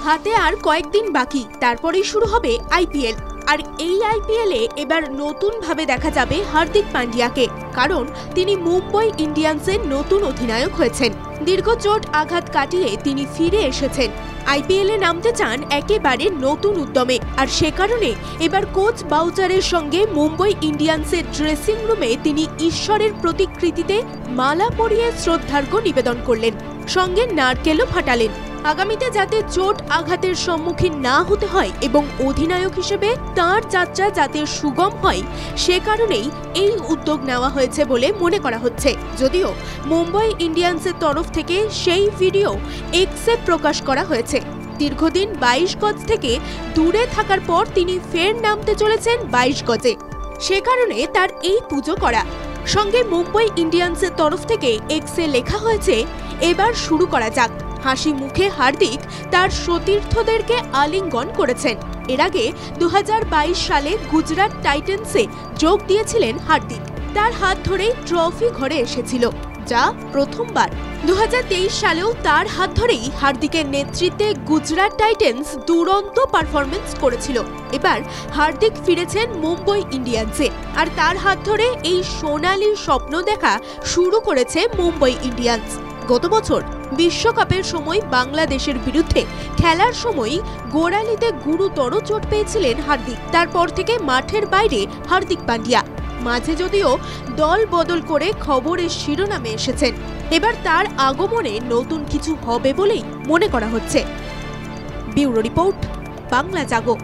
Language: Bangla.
হাতে আর কয়েকদিন বাকি, তারপরেই শুরু হবে আইপিএল। আর এই আইপিএলে এবার নতুন ভাবে দেখা যাবে হার্দিক পান্ডিয়াকে, কারণ তিনি মুম্বই ইন্ডিয়ান্সের নতুন অধিনায়ক হয়েছেন। দীর্ঘ চোট আঘাত কাটিয়ে তিনি ফিরে এসেছেন, আইপিএলে নামতে চান একেবারে নতুন উদ্যমে। আর সে কারণে এবার কোচ বাউচারের সঙ্গে মুম্বই ইন্ডিয়ান্সের ড্রেসিং রুমে তিনি ঈশ্বরের প্রতিকৃতিতে মালা পরিয়ে শ্রদ্ধার্ঘ্য নিবেদন করলেন, সঙ্গে নারকেলও ফাটালেন। আগামীতে যাতে চোট আঘাতের সম্মুখীন না হতে হয় এবং অধিনায়ক হিসেবে তাঁর যাত্রা যাতে সুগম হয়, সে কারণেই এই উদ্যোগ নেওয়া হয়েছে বলে মনে করা হচ্ছে। যদিও মুম্বই ইন্ডিয়ান্সের তরফ থেকে সেই ভিডিও এক্সে প্রকাশ করা হয়েছে। দীর্ঘদিন 22 গজ থেকে দূরে থাকার পর তিনি ফের নামতে চলেছেন 22 গজে, সে কারণে তার এই পুজো করা। সঙ্গে মুম্বই ইন্ডিয়ান্সের তরফ থেকে এক্সে লেখা হয়েছে, এবার শুরু করা যাক। হাসি মুখে হার্দিক তার সতীর্থদেরকে আলিঙ্গন করেছেন। এর আগে 2022 সালে গুজরাট টাইটান্সে যোগ দিয়েছিলেন হার্দিক। তার হাত ধরেই ট্রফি ঘরে এসেছিল, যা প্রথমবার। 2023 সালেও তার হাত ধরেই হার্দিকের নেতৃত্বে গুজরাট টাইটান্স দুরন্ত পারফরমেন্স করেছিল। এবার হার্দিক ফিরেছেন মুম্বই ইন্ডিয়ান্সে, আর তার হাত ধরে এই সোনালী স্বপ্ন দেখা শুরু করেছে মুম্বই ইন্ডিয়ান্স। গত বছর বিশ্বকাপের সময় বাংলাদেশের বিরুদ্ধে খেলার সময় গোড়ালিতে গুরুতর চোট পেয়েছিলেন হার্দিক। তারপর থেকে মাঠের বাইরে হার্দিক পান্ডিয়া, মাঝে যদিও দল বদল করে খবরের শিরোনামে এসেছেন। এবার তার আগমনে নতুন কিছু হবে বলেই মনে করা হচ্ছে। ব্যুরো রিপোর্ট, বাংলা জাগো।